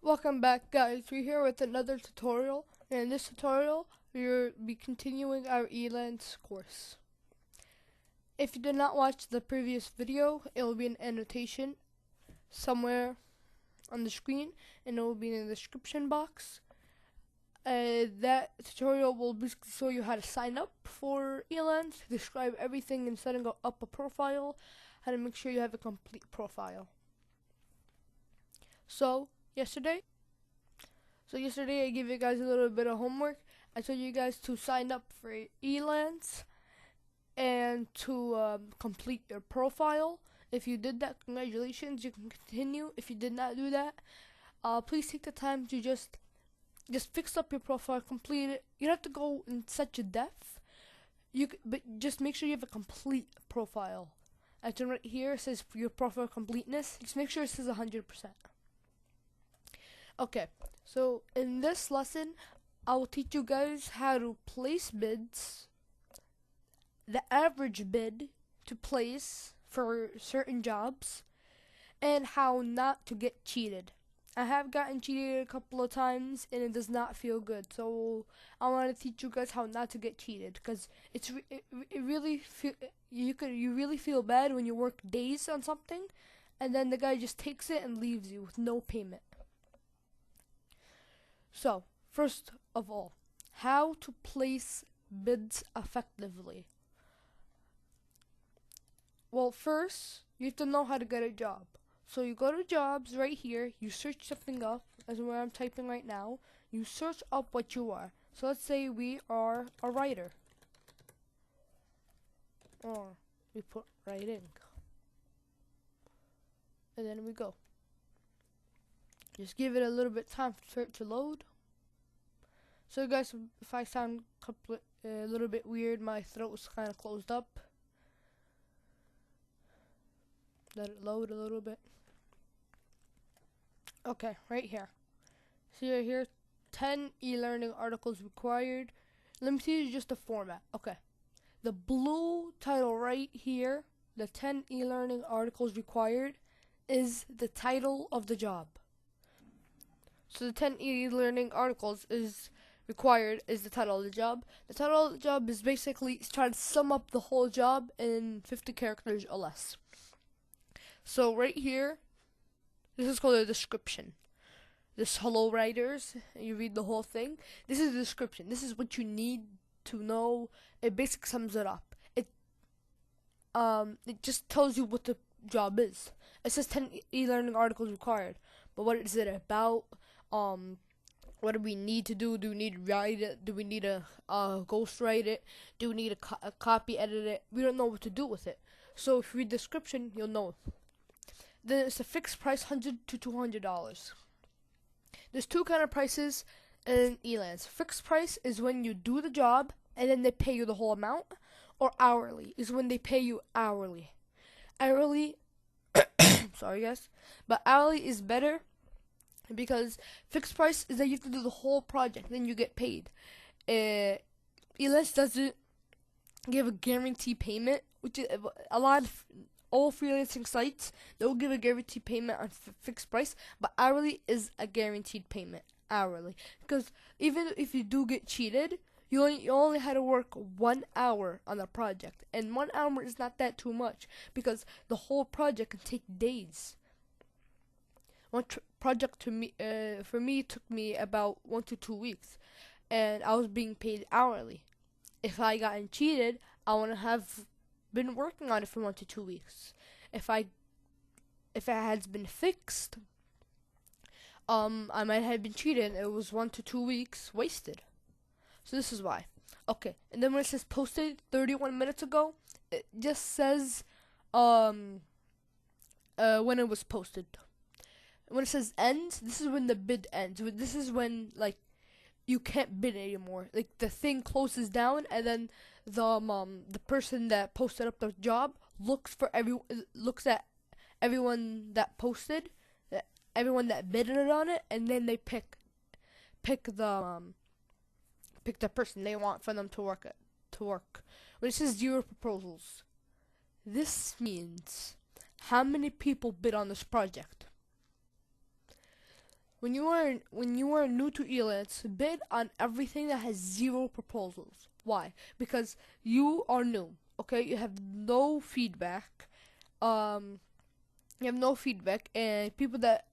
Welcome back, guys. We're here with another tutorial, and in this tutorial we'll be continuing our Elance course. If you did not watch the previous video, it will be an annotation somewhere on the screen, and it will be in the description box. That tutorial will basically show you how to sign up for Elance, describe everything in setting up a profile, how to make sure you have a complete profile. So yesterday I gave you guys a little bit of homework. I told you guys to sign up for Elance and to complete your profile. If you did that, congratulations, you can continue. If you did not do that, please take the time to just fix up your profile, complete it. You don't have to go in such a depth. But just make sure you have a complete profile. As right here, it says for your profile completeness. Just make sure it says 100%. Okay, so in this lesson, I will teach you guys how to place bids, the average bid to place for certain jobs, and how not to get cheated. I have gotten cheated a couple of times, and it does not feel good. So I want to teach you guys how not to get cheated, because you really feel bad when you work days on something, and then the guy just takes it and leaves you with no payment. So, first of all, how to place bids effectively. Well, first, you have to know how to get a job. So you go to jobs right here, you search something up, as where I'm typing right now, you search up what you are. So let's say we are a writer. Or we put writing. And then we go. Just give it a little bit of time for it to load. So guys, if I sound a little bit weird, my throat was kind of closed up. Let it load a little bit. Okay, right here. See right here, 10 e-learning articles required. Let me see just the format. Okay. The blue title right here, the 10 e-learning articles required, is the title of the job. So the 10 e-learning articles is required is the title of the job. The title of the job is basically trying to sum up the whole job in 50 characters or less. So right here, this is called a description. This hello writers, you read the whole thing. This is the description. This is what you need to know. It basically sums it up. It just tells you what the job is. It says 10 e-learning articles required, but what is it about? What do we need to do? Do we need to write it? Do we need to ghost write it? Do we need to copy edit it? We don't know what to do with it. So if you read the description, you'll know. Then it's a fixed price, $100 to $200. There's two kind of prices in Elance. Fixed price is when you do the job and then they pay you the whole amount, or hourly is when they pay you hourly. Hourly, sorry guys, but hourly is better because fixed price is that you have to do the whole project, then you get paid. Elance doesn't give a guarantee payment, which is a lot of all freelancing sites, they'll give a guaranteed payment on fixed price, but hourly is a guaranteed payment. Hourly, because even if you do get cheated, you only had to work 1 hour on a project, and 1 hour is not that too much because the whole project can take days. One project for me took me about 1 to 2 weeks, and I was being paid hourly. If I gotten cheated, I wouldn't have been working on it for 1 to 2 weeks. If it had been fixed, I might have been cheated. It was 1 to 2 weeks wasted. So this is why. Okay, and then when it says posted 31 minutes ago, it just says when it was posted. When it says ends, this is when the bid ends. This is when you can't bid anymore. Like the thing closes down, and then the person that posted up the job looks at everyone that posted, everyone that bidded on it, and then they pick the person they want for them to work. When it says 0 proposals, this means how many people bid on this project. when you are new to Elance, bid on everything that has zero proposals. Why? Because you are new. Okay, you have no feedback. Um, you have no feedback, and people that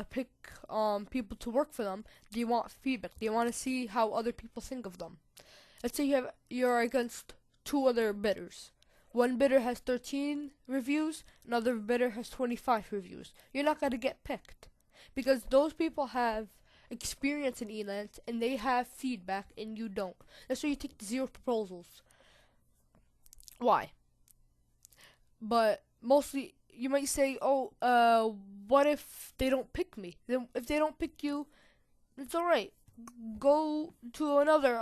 pick people to work for them, they want feedback. They want to see how other people think of them. Let's say you're against two other bidders. One bidder has 13 reviews, another bidder has 25 reviews. You're not going to get picked because those people have experience in Elance and they have feedback and you don't. That's why you take the zero proposals. Why? But mostly you might say, "Oh, what if they don't pick me? Then if they don't pick you, it's all right. Go to another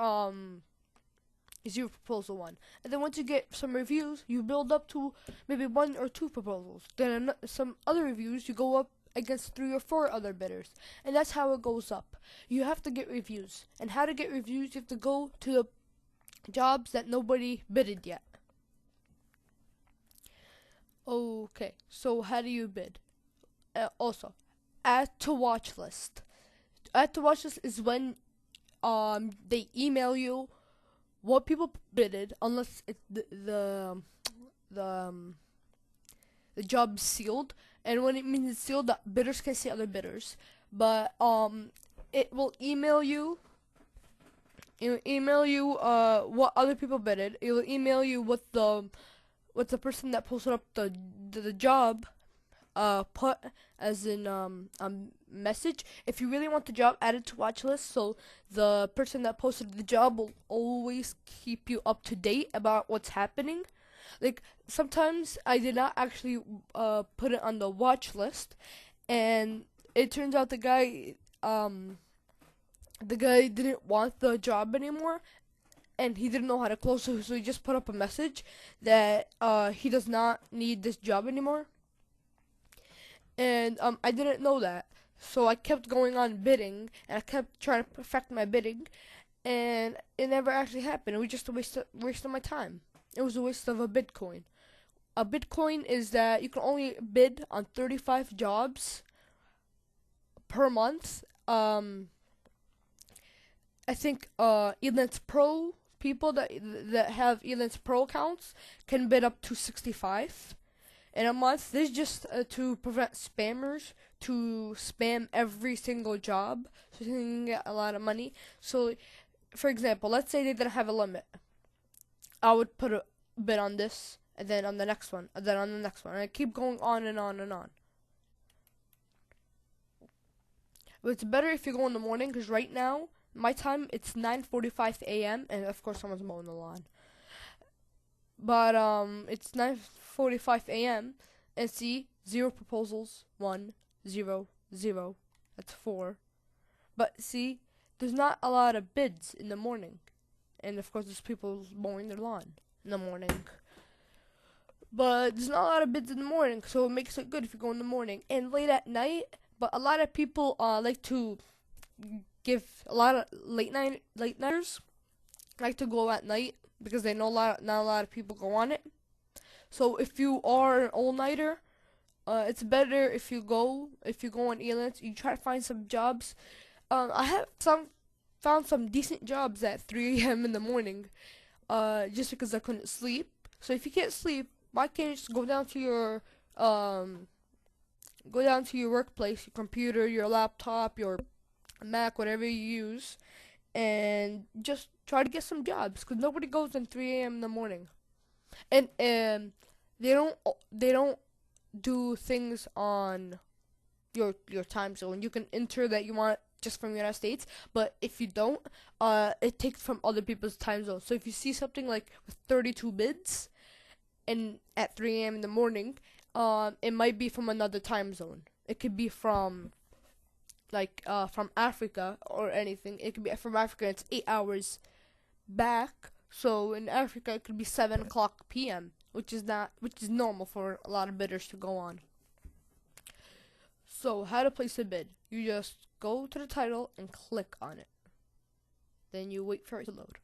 zero proposal one, and then once you get some reviews, you build up to maybe one or two proposals. Then some other reviews, you go up against three or four other bidders, and that's how it goes up. You have to get reviews, and how to get reviews, you have to go to the jobs that nobody bidded yet. Okay, so how do you bid? Also, add to watch list. Add to watch list is when they email you what people bidded, unless the the job's sealed. And when it means it's sealed, that bidders can see other bidders. But it will email you. It will email you what other people bidded. It will email you what the person that posted up the job put as in a message. If you really want the job added to watch list, so the person that posted the job will always keep you up to date about what's happening. Like sometimes I did not actually put it on the watch list, and it turns out the guy didn't want the job anymore, and he didn't know how to close it, so he just put up a message that he does not need this job anymore. And I didn't know that, so I kept going on bidding, and I kept trying to perfect my bidding, and it never actually happened. It was just a waste of my time. It was a waste of a Bitcoin. A Bitcoin is that you can only bid on 35 jobs per month. I think Elance Pro people that have Elance Pro accounts can bid up to 65 in a month. This is just to prevent spammers to spam every single job, so you can get a lot of money. So, for example, let's say they didn't have a limit. I would put a bid on this, and then on the next one, and then on the next one, and I keep going on and on and on. But it's better if you go in the morning, because right now, my time, it's 9:45 a.m., and of course someone's mowing the lawn. But it's 9:45 a.m., and see, zero proposals, 1, 0, 0, that's 4. But see, there's not a lot of bids in the morning. And of course there's people mowing their lawn in the morning. But there's not a lot of bids in the morning, so it makes it good if you go in the morning. And late at night, but a lot of people like to give a lot of late nighters like to go at night because they know not a lot of people go on it. So if you are an all-nighter, it's better if you go on Elance, you try to find some jobs. I have found some decent jobs at 3 a.m. in the morning, just because I couldn't sleep. So if you can't sleep, why can't you just go down to your workplace, your computer, your laptop, your Mac, whatever you use, and just try to get some jobs, because nobody goes at 3 a.m. in the morning. And they don't do things on your time zone. You can enter that you want just from the United States, but if you don't, it takes from other people's time zones. So if you see something like with 32 bids and at 3 a.m. in the morning, it might be from another time zone. It could be from from Africa or anything. It could be from Africa. It's 8 hours back. So in Africa, it could be 7 o'clock p.m., which is normal for a lot of bidders to go on. So how to place a bid? You just go to the title and click on it. Then you wait for it to load.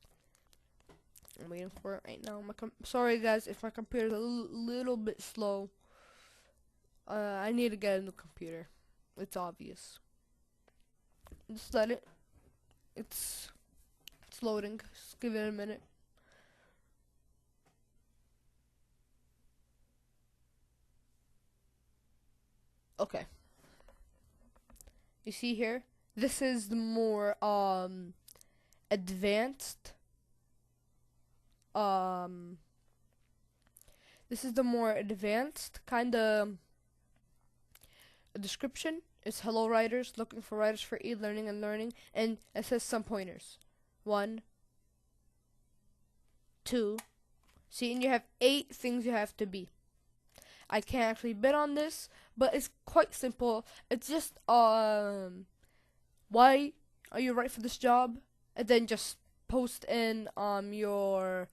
I'm waiting for it right now. Sorry guys if my computer's a little bit slow. I need to get a new computer. It's obvious. Just let it. It's loading. Just give it a minute. Okay. You see here? This is the more advanced um this is the more advanced kind of description. It's hello writers looking for writers for e-learning and learning, and it says some pointers. 1, 2. See, and you have 8 things you have to be. I can't actually bid on this, but it's quite simple. It's just why are you right for this job, and then just post in your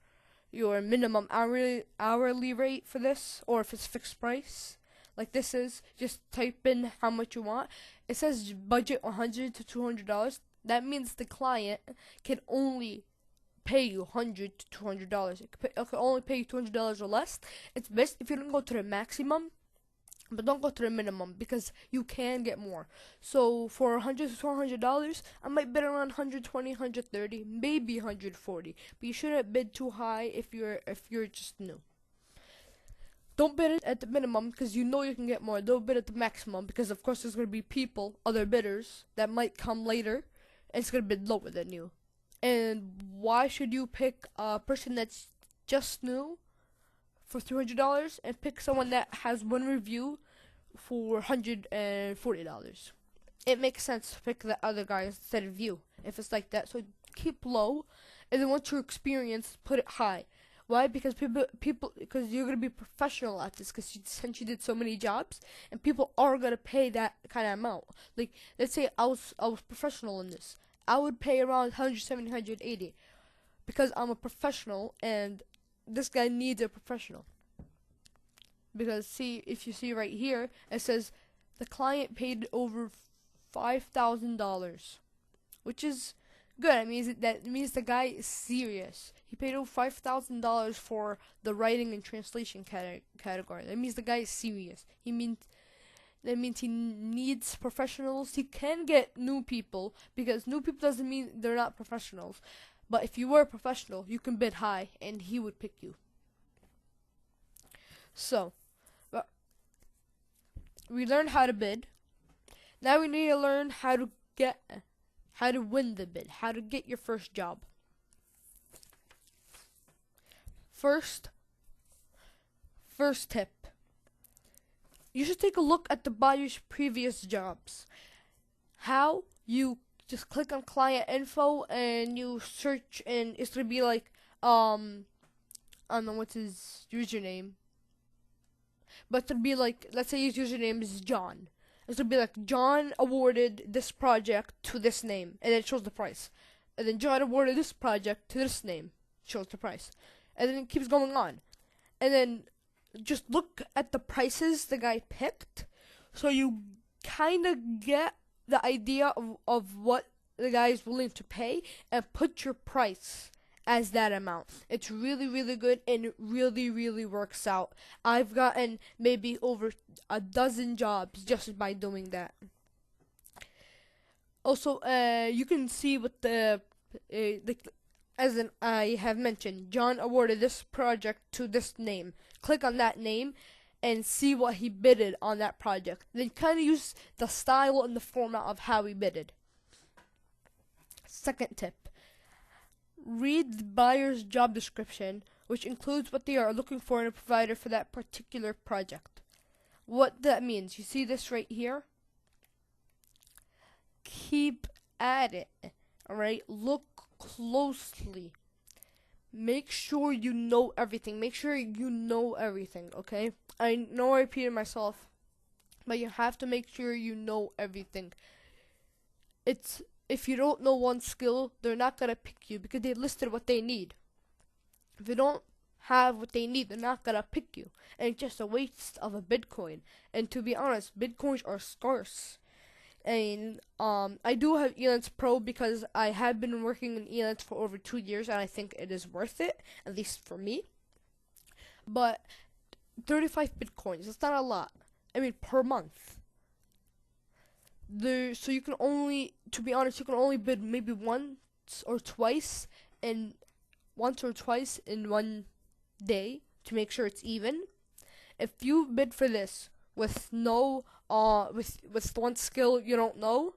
minimum hourly rate for this, or if it's fixed price like this is. Just type in how much you want. It says budget $100 to $200. That means the client can only pay you $100 to $200. It can only pay you $200 or less. It's best if you don't go to the maximum, but don't go to the minimum, because you can get more. So for $100 to $200, I might bid around 120, 130, maybe 140. But you shouldn't bid too high if you're just new. Don't bid it at the minimum, because you know you can get more. Don't bid at the maximum, because of course there's going to be people, other bidders, that might come later, and it's going to bid lower than you. And why should you pick a person that's just new for $300 and pick someone that has one review for $140? It makes sense to pick the other guy instead of you if it's like that. So keep low, and then once you're experienced, put it high. Why? Because because you're gonna be professional at this, because since you did so many jobs, and people are gonna pay that kind of amount. Like, let's say I was professional in this, I would pay around 170, 180, because I'm a professional, and this guy needs a professional. Because see, if you see right here, it says the client paid over $5,000, which is good. I mean, that means the guy is serious. He paid over $5,000 for the writing and translation category. That means the guy is serious. That means he needs professionals. He can get new people, because new people doesn't mean they're not professionals. But if you were a professional, you can bid high, and he would pick you. So, we learned how to bid. Now we need to learn how to win the bid, how to get your first job. First tip. You should take a look at the buyer's previous jobs. How? You just click on client info and you search, and it's gonna be like I don't know what's his username, but it'll be like, let's say his username is John. It's gonna be like, John awarded this project to this name, and then it shows the price. And then John awarded this project to this name, shows the price. And then it keeps going on. And then just look at the prices the guy picked, so you kind of get the idea of what the guy is willing to pay, and put your price as that amount. It's really, really good, and it really, really works out. I've gotten maybe over a dozen jobs just by doing that. Also, you can see what I have mentioned, John awarded this project to this name. Click on that name and see what he bidded on that project. Then kind of use the style and the format of how he bidded. Second tip. Read the buyer's job description, which includes what they are looking for in a provider for that particular project. What that means, you see this right here? Keep at it, alright? Look closely. Make sure you know everything. Okay? I know I repeated myself, but you have to make sure you know everything. If you don't know one skill, they're not gonna pick you, because they listed what they need. If you don't have what they need, they're not gonna pick you, and it's just a waste of a Bitcoin. And to be honest, Bitcoins are scarce. And I do have Elance Pro, because I have been working in Elance for over 2 years, and I think it is worth it, at least for me. But 35 Bitcoins, it's not a lot. I mean, per month. So you can only, to be honest, you can only bid maybe or twice in once or twice in one day to make sure it's even. If you bid for this with no with one skill you don't know,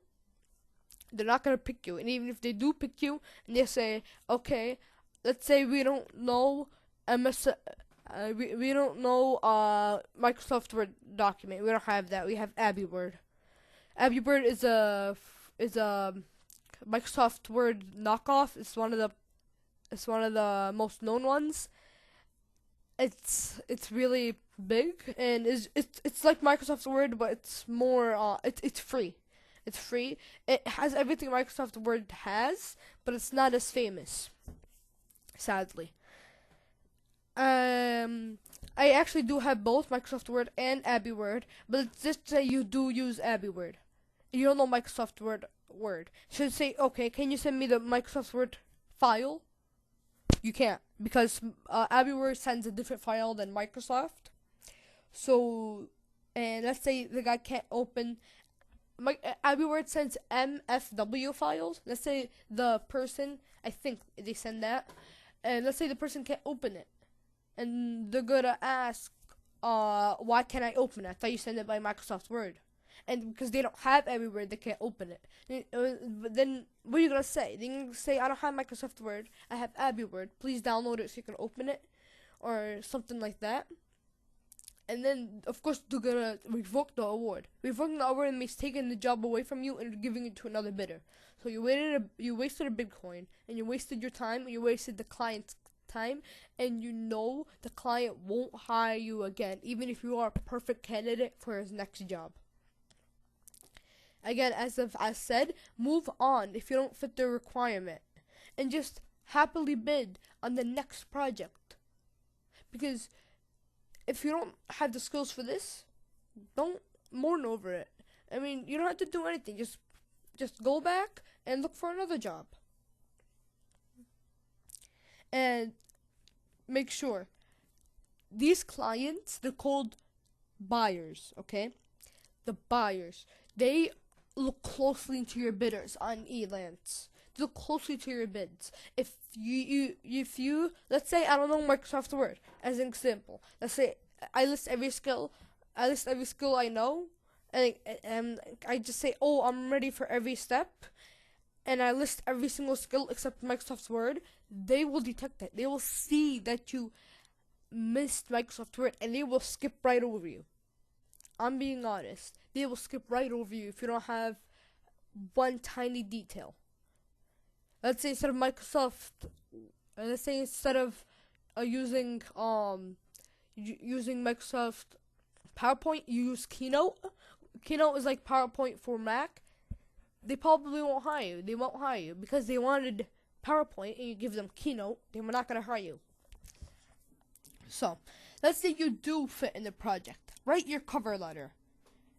they're not gonna pick you. And even if they do pick you and they say, okay, let's say we don't know we don't know Microsoft Word document. We don't have that. We have Abby Word. Abby Word is a Microsoft Word knockoff. It's one of the most known ones. It's really big, and it's like Microsoft Word, but it's more it's free. It's free. It has everything Microsoft Word has, but it's not as famous, sadly. I actually do have both Microsoft Word and Abby Word, but let's just say you do use Abby Word. You don't know Microsoft Word. Should say, okay, can you send me the Microsoft Word file? You can't, because Abby Word sends a different file than Microsoft. So, and let's say the guy can't open Abby Word sends MFW files. Let's say the person, I think they send that, and let's say the person can't open it, and they're gonna ask, why can't I open it? I thought you sent it by Microsoft Word. And because they don't have Abby Word, they can't open it. But then, what are you gonna say? They're gonna say, I don't have Microsoft Word, I have Abby Word, please download it so you can open it, or something like that. And then, of course, they're gonna revoke the award. Revoking the award means taking the job away from you and giving it to another bidder. So you wasted a Bitcoin, and you wasted your time, and you wasted the client's time, and you know the client won't hire you again, even if you are a perfect candidate for his next job. Again, as I said, move on if you don't fit the requirement, and just happily bid on the next project. Because if you don't have the skills for this, don't mourn over it. I mean, you don't have to do anything. Just go back and look for another job. And make sure these clients, they're called buyers, okay? The buyers, they look closely into your bidders on Elance. Look closely to your bids. If you let's say I don't know Microsoft Word as an example. Let's say I list every skill I know, and I just say, oh, I'm ready for every step, and I list every single skill except Microsoft Word. They will detect that. They will see that you missed Microsoft Word, and they will skip right over you. I'm being honest. They will skip right over you if you don't have one tiny detail. Let's say instead of using Microsoft PowerPoint, you use Keynote. Keynote is like PowerPoint for Mac. They probably won't hire you. They won't hire you because they wanted PowerPoint and you give them Keynote. They were not gonna hire you. So, let's say you do fit in the project. Write your cover letter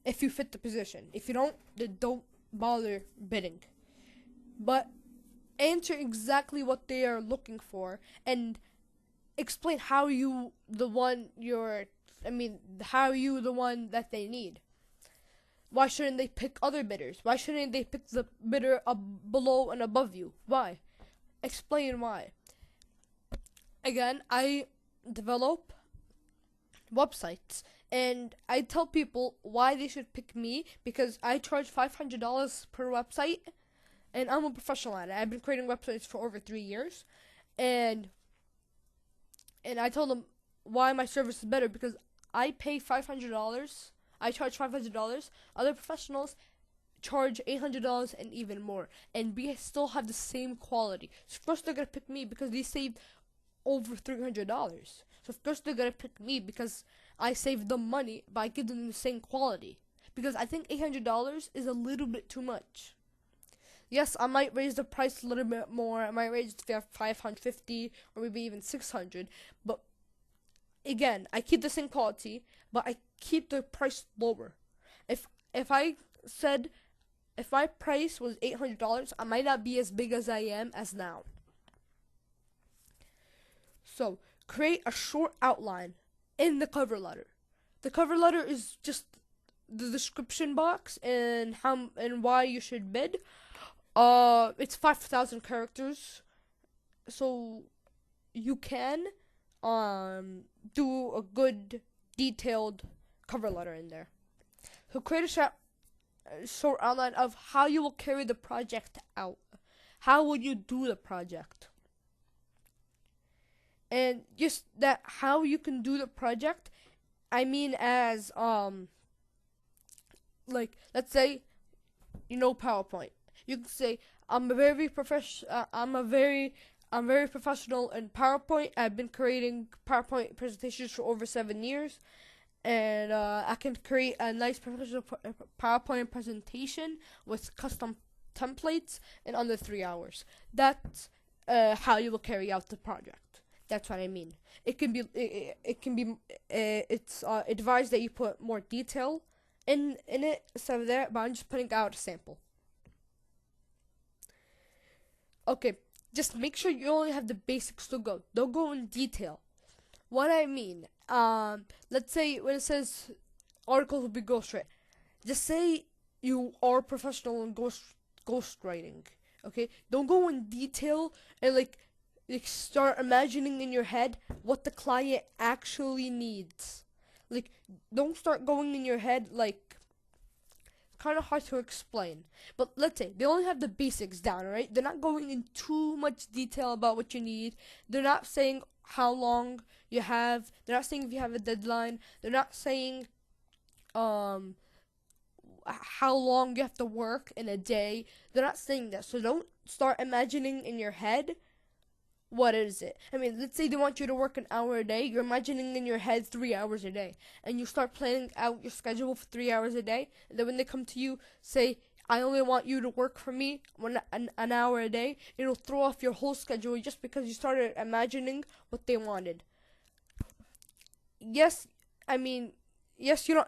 if you fit the position. If you don't, then don't bother bidding. But answer exactly what they are looking for and explain how you the one that they need. Why shouldn't they pick other bidders? Why shouldn't they pick the bidder below and above you? Why? Explain why. Again, I develop websites, and I tell people why they should pick me because I charge $500 per website, and I'm a professional at it. I've been creating websites for over 3 years, and I tell them why my service is better because I pay $500. I charge $500. Other professionals charge $800 and even more, and we still have the same quality. So of course they're gonna pick me because they saved over $300. So of course they're gonna pick me because I saved them money by giving them the same quality. Because I think $800 is a little bit too much. Yes, I might raise the price a little bit more. I might raise it to $550 or maybe even $600. But again, I keep the same quality, but I keep the price lower. If my price was $800, I might not be as big as I am as now. So, create a short outline in the cover letter. The cover letter is just the description box and how and why you should bid. It's 5,000 characters, so you can do a good detailed cover letter in there. So create a short outline of how you will carry the project out. How will you do the project? And just that how you can do the project, I mean as like let's say you know PowerPoint. You can say I'm very professional in PowerPoint. I've been creating PowerPoint presentations for over 7 years, and I can create a nice professional PowerPoint presentation with custom templates in under 3 hours. That's how you will carry out the project. That's what I mean. It's advised that you put more detail in it instead of there, but I'm just putting out a sample. Okay, just make sure you only have the basics to go. Don't go in detail. What I mean, let's say when it says articles will be ghostwritten, just say you are professional in ghostwriting. Okay, don't go in detail and like start imagining in your head what the client actually needs. Like, don't start going in your head like kind of hard to explain. But let's say they only have the basics down, right? They're not going in too much detail about what you need. They're not saying how long you have. They're not saying if you have a deadline. They're not saying how long you have to work in a day. They're not saying that. So don't start imagining in your head what is it? I mean, let's say they want you to work an hour a day. You're imagining in your head 3 hours a day. And you start planning out your schedule for 3 hours a day. And then when they come to you, say, I only want you to work for me an hour a day. It'll throw off your whole schedule just because you started imagining what they wanted. Yes, you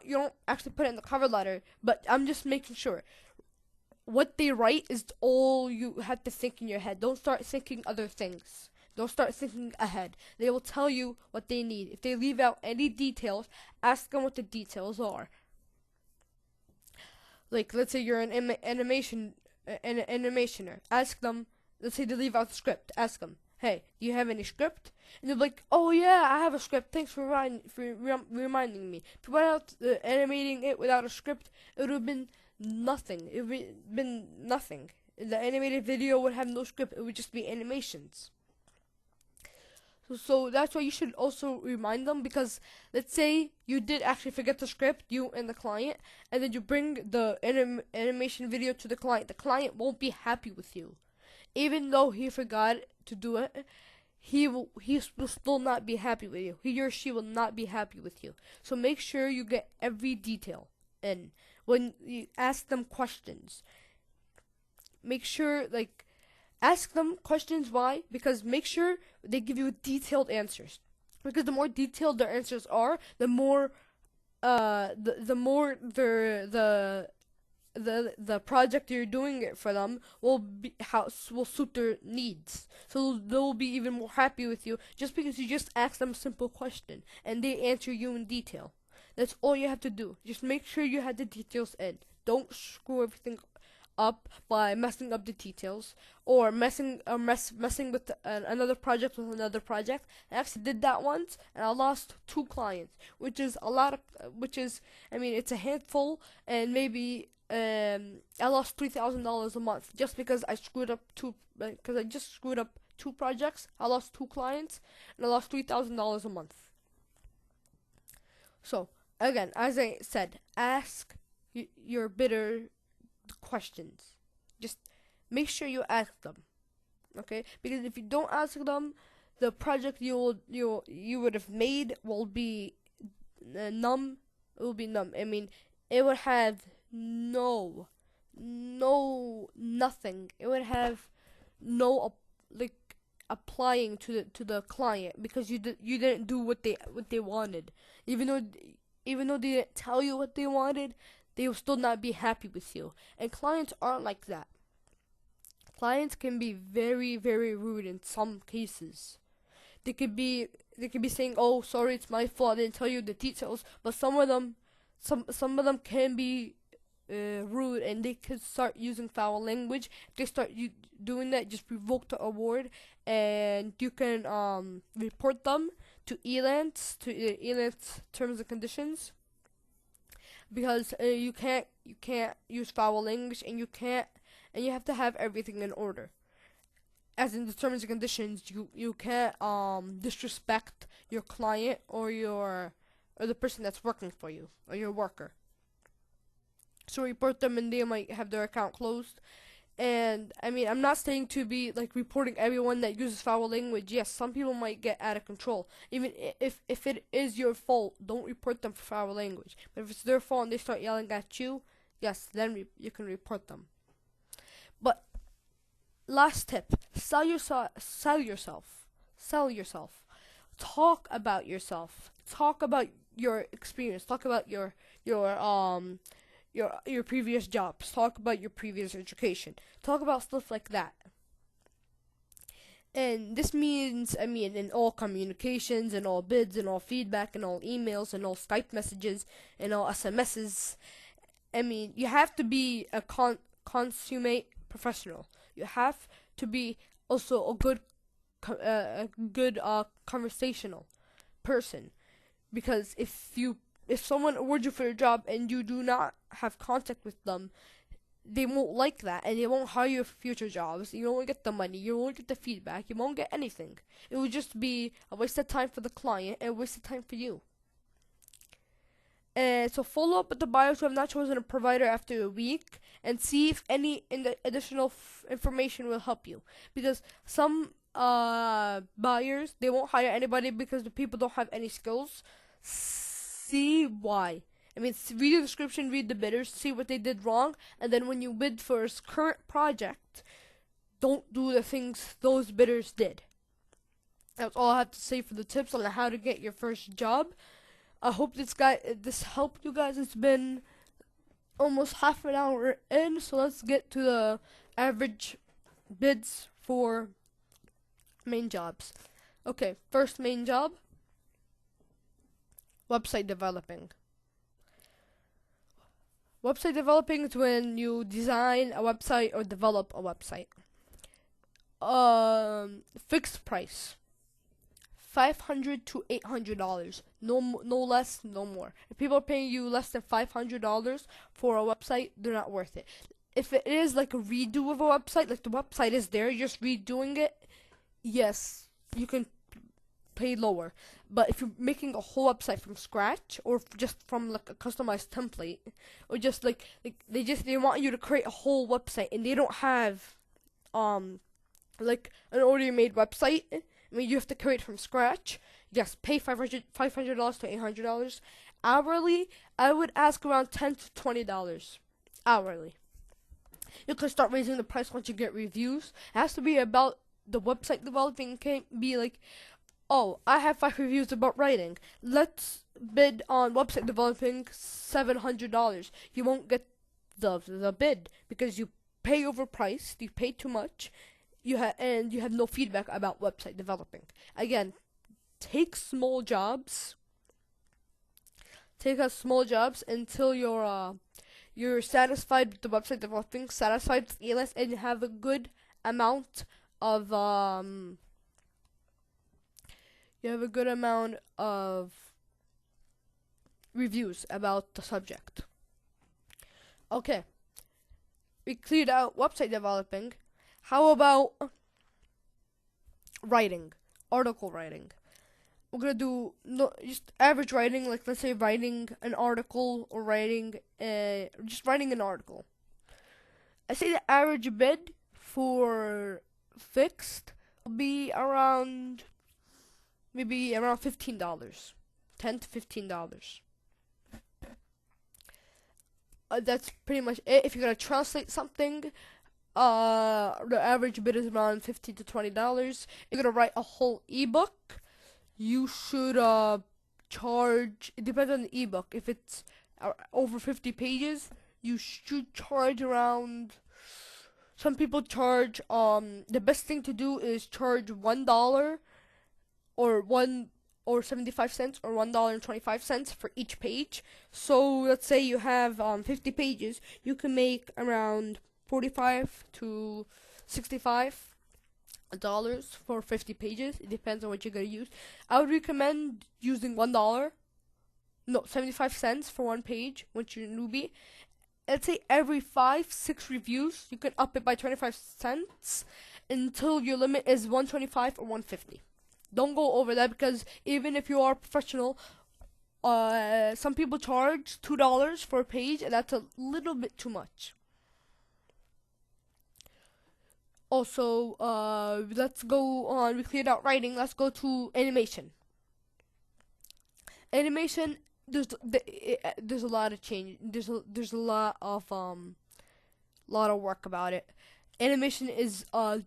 don't actually put it in the cover letter, but I'm just making sure. What they write is all you have to think in your head. Don't start thinking other things. Don't start thinking ahead. They will tell you what they need. If they leave out any details, ask them what the details are. Like, let's say you're an animationer. Ask them, let's say they leave out the script. Ask them, hey, do you have any script? And they're like, oh yeah, I have a script. Thanks for reminding me. If you went out animating it without a script, it would have been nothing. It would have been nothing. The animated video would have no script. It would just be animations. So that's why you should also remind them, because let's say you did actually forget the script, you and the client, and then you bring the animation video to the client. The client won't be happy with you. Even though he forgot to do it, he will still not be happy with you. He or she will not be happy with you. So make sure you get every detail in. When you ask them questions, make sure, like, ask them questions. Why? Because make sure they give you detailed answers. Because the more detailed their answers are, the more the more the project you're doing it for them will suit their needs. So they'll be even more happy with you just because you just ask them a simple question and they answer you in detail. That's all you have to do. Just make sure you have the details in. Don't screw everything up by messing up the details or messing with another project with another project. I actually did that once, and I lost 2 clients, which is a lot of, it's a handful, and maybe I lost $3,000 a month just because I screwed up 2 projects. I lost 2 clients, and I lost $3,000 a month. So again, as I said, ask your bidder questions. Just make sure you ask them, okay? Because if you don't ask them, the project you would have made will be numb. It will be numb. I mean, it would have nothing. It would have no applying to the client, because you didn't do what they wanted. Even though they didn't tell you what they wanted, they will still not be happy with you. And clients aren't like that. Clients can be very, very rude in some cases. They could be saying, "Oh, sorry, it's my fault. I didn't tell you the details." But some of them, some of them can be rude, and they could start using foul language. If they start doing that, just revoke the award, and you can report them to Elance terms and conditions, because you can't use foul language, and you have to have everything in order. As in the terms and conditions, you can't disrespect your client or the person that's working for you, or your worker. So report them, and they might have their account closed. And I mean, I'm not saying to be like reporting everyone that uses foul language. Yes, some people might get out of control. Even if it is your fault, don't report them for foul language. But if it's their fault and they start yelling at you, yes, then you can report them. But last tip: sell yourself. Sell yourself. Sell yourself. Talk about yourself. Talk about your experience. Talk about your previous jobs. Talk about your previous education. Talk about stuff like that. And this means, I mean, in all communications, in all bids, in all feedback, in all emails, in all Skype messages, in all SMSs. I mean, you have to be a consummate professional. You have to be also a good conversational person, because if someone awards you for a job and you do not have contact with them, they won't like that, and they won't hire you for future jobs. You won't get the money, you won't get the feedback, you won't get anything. It would just be a waste of time for the client and a waste of time for you. And so follow up with the buyers who have not chosen a provider after a week, and see if any additional information will help you. Because some buyers, they won't hire anybody because the people don't have any skills. See why. I mean, read the description, read the bidders, see what they did wrong, and then when you bid for a current project, don't do the things those bidders did. That's all I have to say for the tips on how to get your first job. I hope this helped you guys. It's been almost half an hour in, so let's get to the average bids for main jobs. Okay, first main job: website developing. Website developing is when you design a website or develop a website. Fixed price: $500 to $800. No less, no more. If people are paying you less than $500 for a website, they're not worth it. If it is like a redo of a website, like the website is there, you're just redoing it, yes, you can pay lower. But if you're making a whole website from scratch, or just from like a customized template, or just like they want you to create a whole website, and they don't have like an already made website, I mean, you have to create from scratch, yes, pay $500 to $800. Hourly, I would ask around $10 to $20 hourly. You can start raising the price once you get reviews. It has to be about the website developing. Can't be like, oh, I have 5 reviews about writing, let's bid on website developing $700. You won't get the bid because you pay overpriced, you pay too much, and you have no feedback about website developing. Again, take small jobs. Take small jobs until you're satisfied with the website developing, satisfied with ELS, and you have a good amount of reviews about the subject. Okay, we cleared out website developing. How about writing, article writing? We're gonna do just average writing, like let's say writing an article or just writing an article. I say the average bid for fixed will be around $15, $10 to $15. That's pretty much it. If you're gonna translate something, the average bid is around $15 to $20. If you're gonna write a whole ebook, you should charge. It depends on the ebook. If it's over 50 pages, you should charge around. Some people charge. The best thing to do is charge $1 or or 75 cents or $1.25 for each page. So let's say you have 50 pages, you can make around 45 to 65 dollars for 50 pages. It depends on what you're gonna use. I would recommend using $1. No, 75 cents for one page once you're a newbie. Let's say every 5-6 reviews, you can up it by 25 cents until your limit is 125 or 150. Don't go over that, because even if you are professional, some people charge $2 for a page, and that's a little bit too much. Also, let's go on. We cleared out writing. Let's go to animation. Animation, there's a lot of change. There's a lot of work about it. Animation is a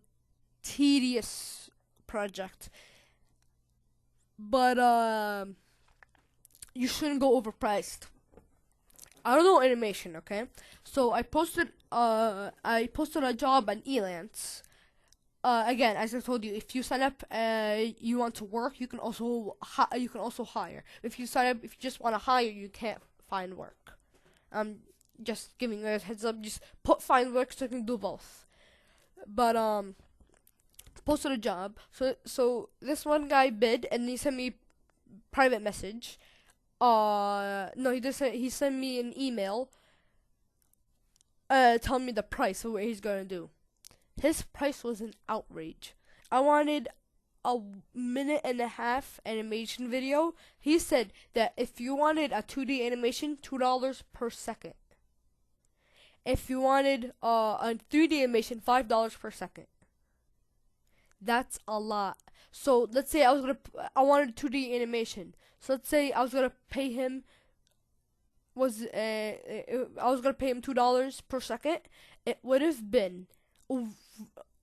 tedious project, but you shouldn't go overpriced. I don't know animation, okay? So I posted a job on Elance. Again, as I told you, if you sign up, you want to work, you can also hire. If you just want to hire, you can't find work. I'm just giving you a heads up. Just find work so you can do both. But posted a job. So this one guy bid, and he sent me private message. No, he sent me an email telling me the price of what he's gonna do. His price was an outrage. I wanted a 1.5-minute animation video. He said that if you wanted a 2D animation, $2 per second. If you wanted a 3D animation, $5 per second. That's a lot. So let's say I wanted a 2D animation. So let's say I was gonna pay him $2 per second. It would have been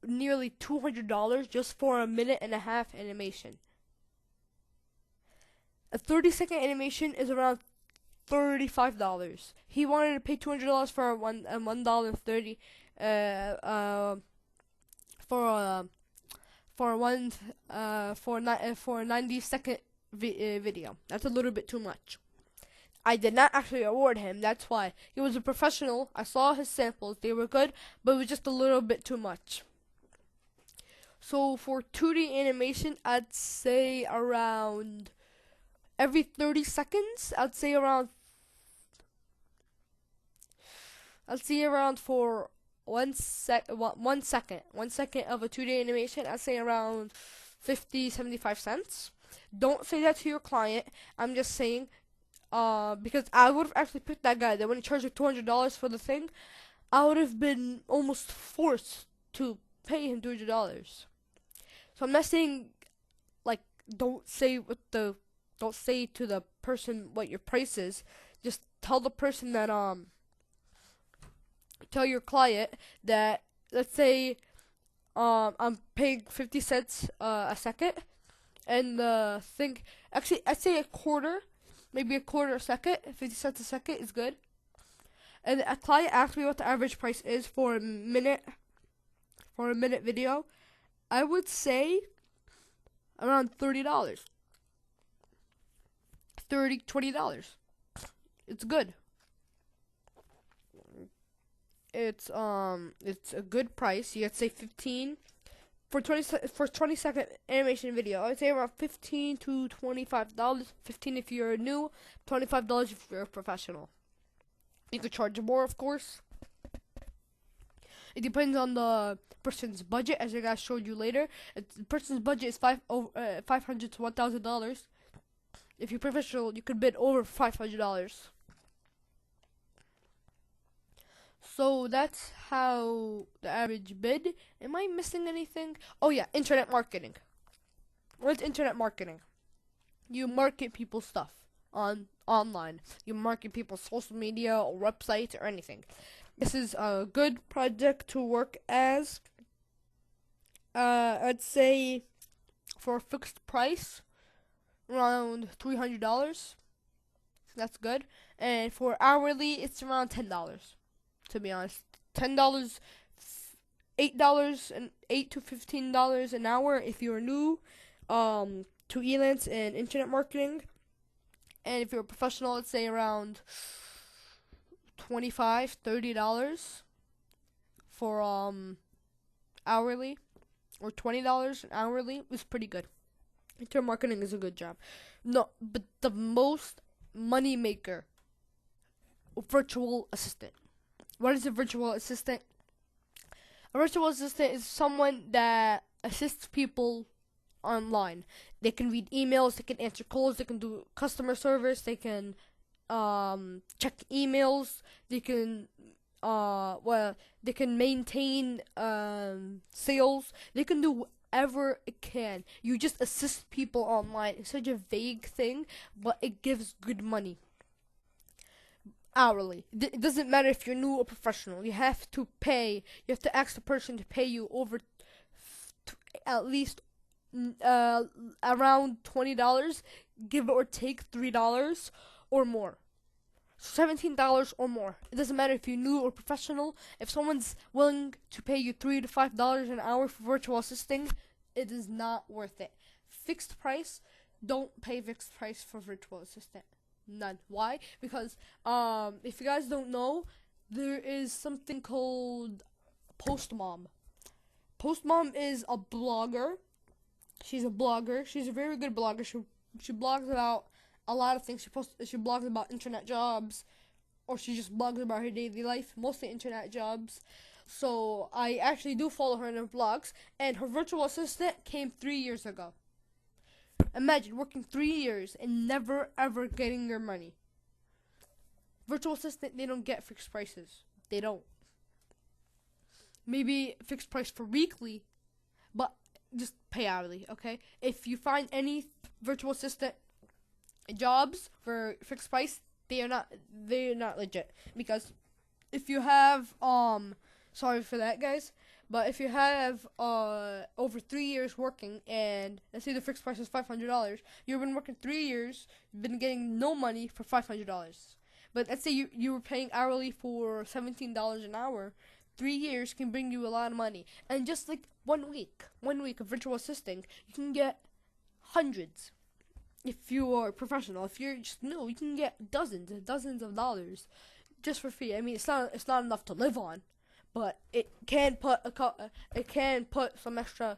nearly $200 just for a 1.5-minute animation. A 30-second animation is around $35. He wanted to pay $200 for $1.30 for a 90-second video. That's a little bit too much. I did not actually award him. That's why. He was a professional. I saw his samples. They were good, but it was just a little bit too much. So for 2D animation, I'd say around every 30 seconds. I'd say around for 1 second of a 2D animation. I'd say around 50-75 cents. Don't say that to your client. I'm just saying, because I would have actually picked that guy. That when he charged me $200 for the thing, I would have been almost forced to pay him $200. So I'm not saying, like, don't say to the person what your price is. Just tell the person that tell your client that, let's say I'm paying 50 cents a second, and the thing, actually I'd say maybe a quarter a second. 50 cents a second is good. And a client asked me what the average price is for a minute video. I would say around $30. $20. It's good. It's a good price. You have to say 15 for 20-second animation video. I would say around $15 to $25. 15 if you're new, $25 if you're a professional. You could charge more, of course. It depends on the person's budget, as I guys showed you later. If the person's budget is $500 to $1,000. If you're professional, you could bid over $500. So that's how the average bid. Am I missing anything? Oh yeah, internet marketing. What's internet marketing? You market people's stuff online. You market people's social media or websites or anything. This is a good project to work as. I'd say for a fixed price, around $300. That's good. And for hourly, it's around $10. To be honest, $10, $8 and $8 to $15 an hour if you're new. to Elance and internet marketing. And if you're a professional, let's say around $25-$30 for hourly, or $20 an hourly is pretty good. Internet marketing is a good job. No, but the most money maker, virtual assistant. What is a virtual assistant? A virtual assistant is someone that assists people online. They can read emails, they can answer calls, they can do customer service, they can check emails, they can they can maintain sales, they can do whatever it can. You just assist people online. It's such a vague thing, but it gives good money. Hourly. It doesn't matter if you're new or professional. You have to pay. You have to ask the person to pay you over at least around $20, give or take $3 or more. $17 or more. It doesn't matter if you're new or professional. If someone's willing to pay you $3 to $5 an hour for virtual assisting, it is not worth it. Fixed price. Don't pay fixed price for virtual assistant. None. Why? Because if you guys don't know, there is something called Postmom. Postmom is a blogger. She's a blogger. She's a very good blogger. She blogs about a lot of things. She blogs about internet jobs, or she just blogs about her daily life, mostly internet jobs. So I actually do follow her in her blogs, and her virtual assistant came 3 years ago. Imagine working 3 years and never ever getting your money. Virtual assistant, they don't get fixed prices. They don't. Maybe fixed price for weekly, but just pay hourly, okay? If you find any virtual assistant jobs for fixed price, they're not legit. Because if you have sorry for that, guys, but if you have over 3 years working, and let's say the fixed price is $500, you've been working 3 years, you've been getting no money for $500. But let's say you were paying hourly for $17 an hour. 3 years can bring you a lot of money. And just like 1 week of virtual assisting, you can get hundreds. If you are professional, if you're just new, you can get dozens and dozens of dollars just for free. I mean, it's not enough to live on, but it can put some extra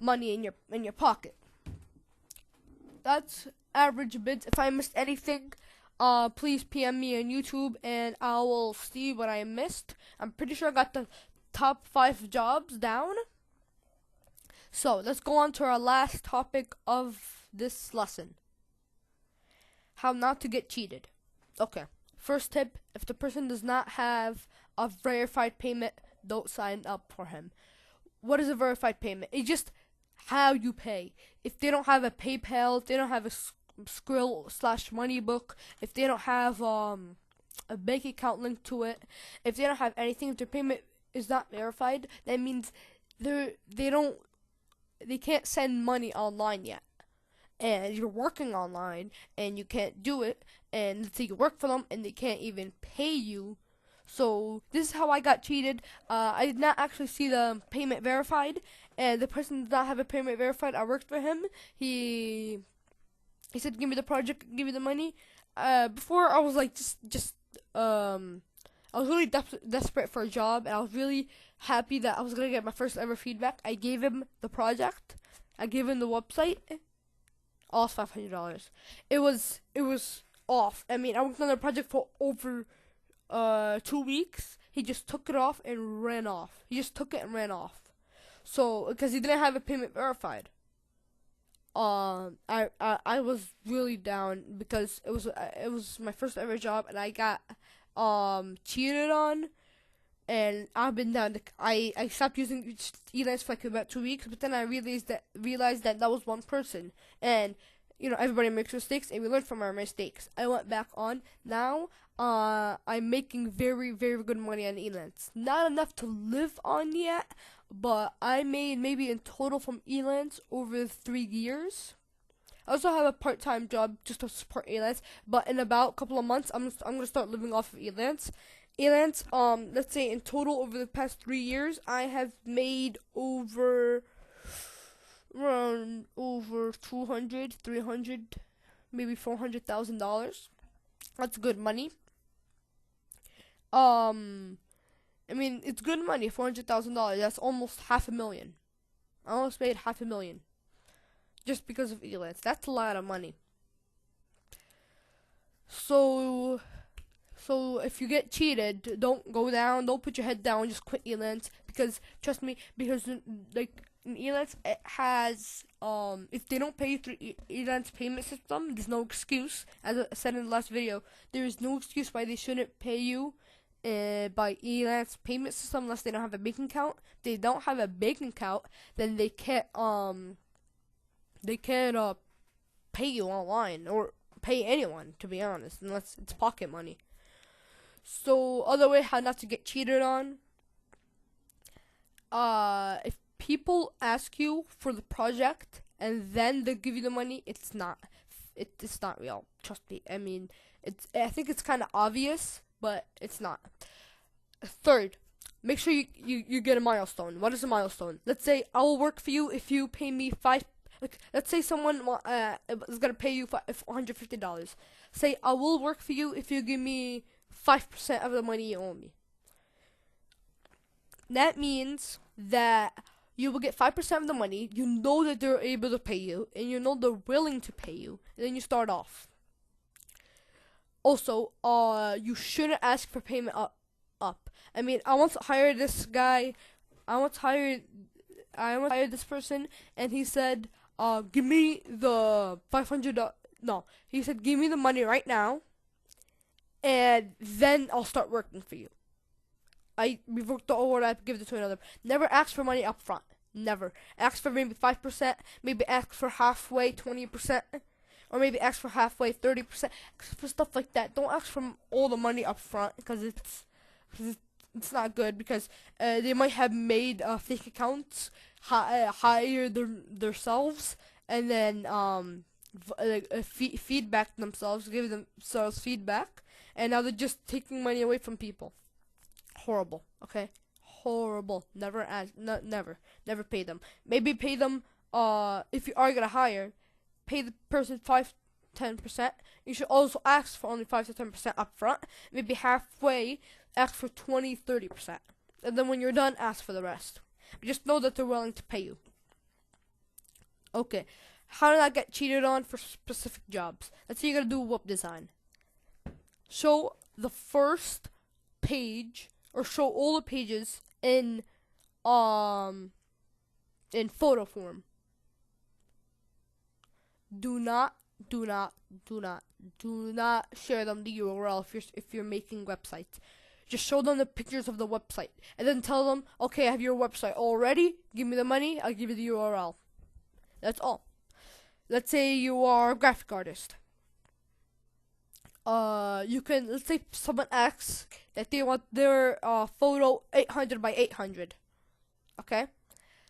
money in your pocket. That's average bids. If I missed anything, please PM me on YouTube and I will see what I missed. I'm pretty sure I got the top 5 jobs down. So let's go on to our last topic of this lesson. How not to get cheated. Okay. First tip, if the person does not have a verified payment, don't sign up for him. What is a verified payment? It's just how you pay. If they don't have a PayPal, if they don't have a Skrill/Moneybook, if they don't have a bank account linked to it, if they don't have anything, if their payment is not verified, that means they can't send money online yet. And you're working online and you can't do it, and let's say you work for them and they can't even pay you. So this is how I got cheated. I did not actually see the payment verified, and the person did not have a payment verified. I worked for him. He said, "Give me the project, give me the money." Before I was like, I was really desperate for a job, and I was really happy that I was gonna get my first ever feedback. I gave him the project. I gave him the website. All $500. It was off. I mean, I worked on the project for over 2 weeks. He just took it off and ran off. He just took it and ran off. So because he didn't have a payment verified. I was really down because it was my first ever job, and I got cheated on, and I've been down. I stopped using Elance for like about 2 weeks, but then I realized that was one person, and everybody makes mistakes, and we learn from our mistakes. I went back on. Now I'm making very, very good money on Elance. Not enough to live on yet, but I made maybe in total from Elance over 3 years. I also have a part-time job just to support Elance, but in about a couple of months, I'm gonna start living off of Elance. Elance, let's say in total over the past 3 years, I have made over around over 200, 300, maybe $400,000. That's good money. I mean, it's good money, $400,000. That's almost $500,000. I almost made $500,000 just because of Elance. That's a lot of money. So if you get cheated, don't go down. Don't put your head down. Just quit Elance, because trust me, because like in Elance it has if they don't pay you through Elance payment system, there's no excuse. As I said in the last video, there is no excuse why they shouldn't pay you by Elance payment system unless they don't have a bank account. If they don't have a bank account, then they can't pay you online or pay anyone, to be honest, unless it's pocket money. So other way how not to get cheated on. If people ask you for the project and then they give you the money, it's not real. Trust me. I mean, I think it's kind of obvious, but it's not. Third, make sure you get a milestone. What is a milestone? Let's say I will work for you if you pay me five. Like, let's say someone is gonna pay you $150. Say I will work for you if you give me 5% of the money you owe me. That means that you will get 5% of the money. You know that they're able to pay you, and you know they're willing to pay you, and then you start off. Also, you shouldn't ask for payment up. I mean, I once hired this guy. I once hired this person, and he said, "Give me the $500." No, he said, "Give me the money right now, and then I'll start working for you." I revoked the order. I give it to another. Never ask for money up front. Never ask for maybe 5%. Maybe ask for halfway, 20%. Or maybe ask for halfway, 30%. Ask for stuff like that. Don't ask for all the money up front, because it's not good, because they might have made fake accounts, hire themselves, and then feedback themselves, give themselves feedback, and now they're just taking money away from people. Horrible. Okay, horrible. Never never pay them. Maybe pay them if you are gonna hire. Pay the person 5-10%. You should also ask for only 5 to 10% up front. Maybe halfway, ask for 20-30%. And then when you're done, ask for the rest. But just know that they're willing to pay you. Okay, how did I get cheated on for specific jobs? Let's say you're gonna do web design. Show the first page, or show all the pages in photo form. Do not share them the URL if you're making websites. Just show them the pictures of the website, and then tell them, okay, I have your website already. Give me the money. I'll give you the URL. That's all. Let's say you are a graphic artist. Let's say someone asks that they want their photo 800 by 800. Okay,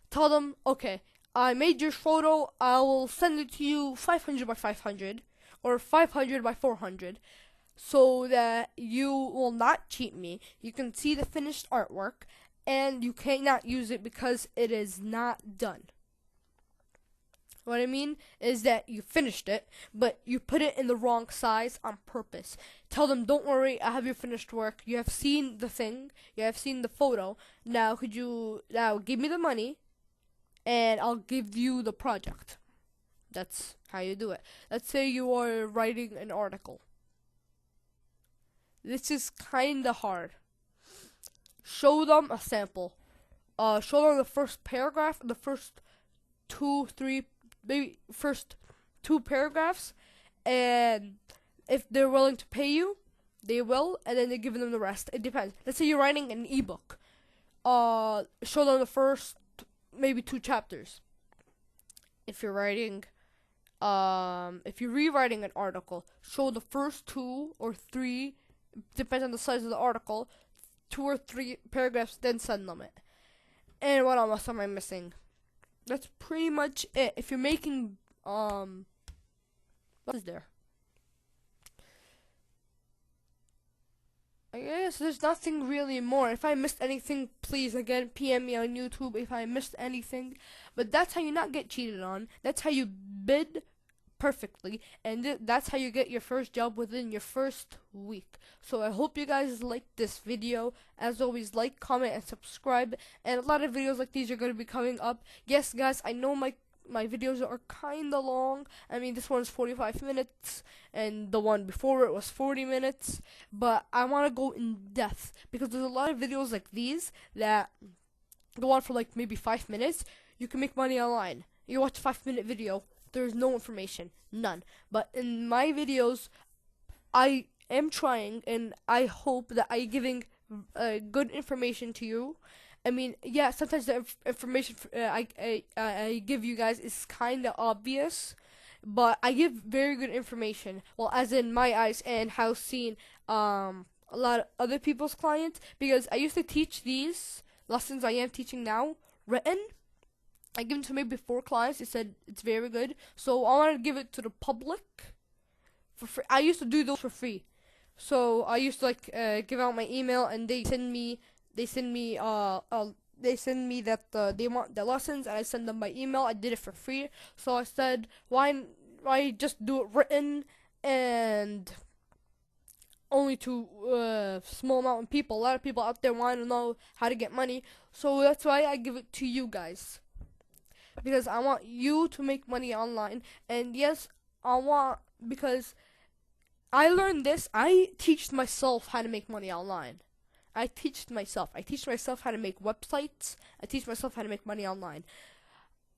tell them, okay, I made your photo. I will send it to you 500 by 500 or 500 by 400, so that you will not cheat me. You can see the finished artwork, and you cannot use it because it is not done. What I mean is that you finished it, but you put it in the wrong size on purpose. Tell them, don't worry, I have your finished work. You have seen the thing. You have seen the photo. Now give me the money, and I'll give you the project. That's how you do it. Let's say you are writing an article. This is kinda hard. Show them a sample. Show them the first paragraph, the first 2-3, maybe first 2 paragraphs, and if they're willing to pay you, they will, and then they give them the rest. It depends. Let's say you're writing an ebook. Show them the first maybe 2 chapters. If you're rewriting an article, show the first 2 or 3, depends on the size of the article, 2 or 3 paragraphs, then send them it. And what else am I missing? That's pretty much it. If you're making what is there? I guess there's nothing really more. If I missed anything, please again PM me on YouTube if I missed anything. But that's how you not get cheated on. That's how you bid perfectly, and that's how you get your first job within your first week. So I hope you guys liked this video. As always, like, comment, and subscribe, and a lot of videos like these are going to be coming up. Yes guys, I know my videos are kinda long. I mean, this one's 45 minutes and the one before it was 40 minutes, but I want to go in depth because there's a lot of videos like these that go on for like maybe 5 minutes. You can make money online. You watch a 5-minute video, there's no information, none. But in my videos, I am trying, and I hope that I giving good information to you. I mean, yeah, sometimes the information I give you guys is kind of obvious, but I give very good information. Well, as in my eyes, and how seen a lot of other people's clients, because I used to teach these lessons I am teaching now written. I give them to maybe 4 clients. They said it's very good, so I want to give it to the public for free. I used to do those for free, so I used to like give out my email, and they send me that they want the lessons, and I send them by email. I did it for free, so I said why just do it written and only to small amount of people. A lot of people out there want to know how to get money, so that's why I give it to you guys, because I want you to make money online. And yes, because I learned this. I teach myself how to make money online. I teach myself how to make websites. I teach myself how to make money online.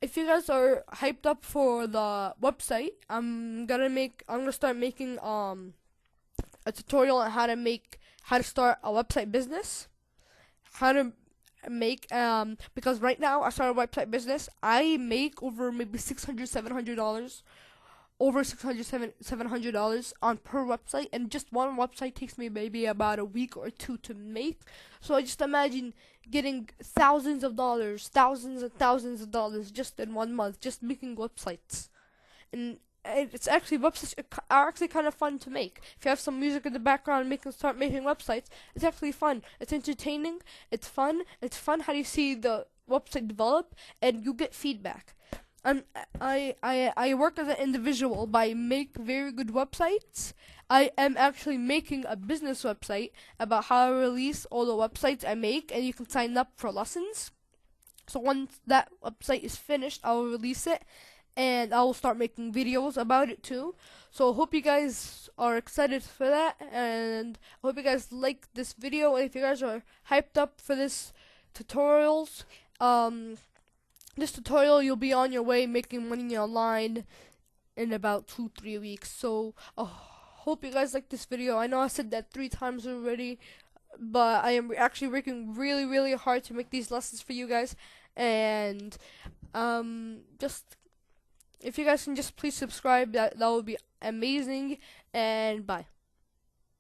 If you guys are hyped up for the website, I'm gonna start making a tutorial on how to start a website business. How to make because right now I started a website business. I make over maybe $600-$700, over $700 on per website, and just one website takes me maybe about a week or 2 to make. So I just imagine getting thousands and thousands of dollars just in 1 month, just making websites. And it's actually, websites are actually kind of fun to make. If you have some music in the background and start making websites, it's actually fun. It's entertaining. It's fun. It's fun how you see the website develop, and you get feedback. I work as an individual, but I make very good websites. I am actually making a business website about how I release all the websites I make, and you can sign up for lessons. So once that website is finished, I will release it, and I will start making videos about it too. So I hope you guys are excited for that, and I hope you guys like this video. And if you guys are hyped up for this this tutorial, you'll be on your way making money online in about 2-3 weeks. So hope you guys like this video. I know I said that 3 times already, but I am actually working really hard to make these lessons for you guys. And just, if you guys can just please subscribe, that would be amazing. And bye.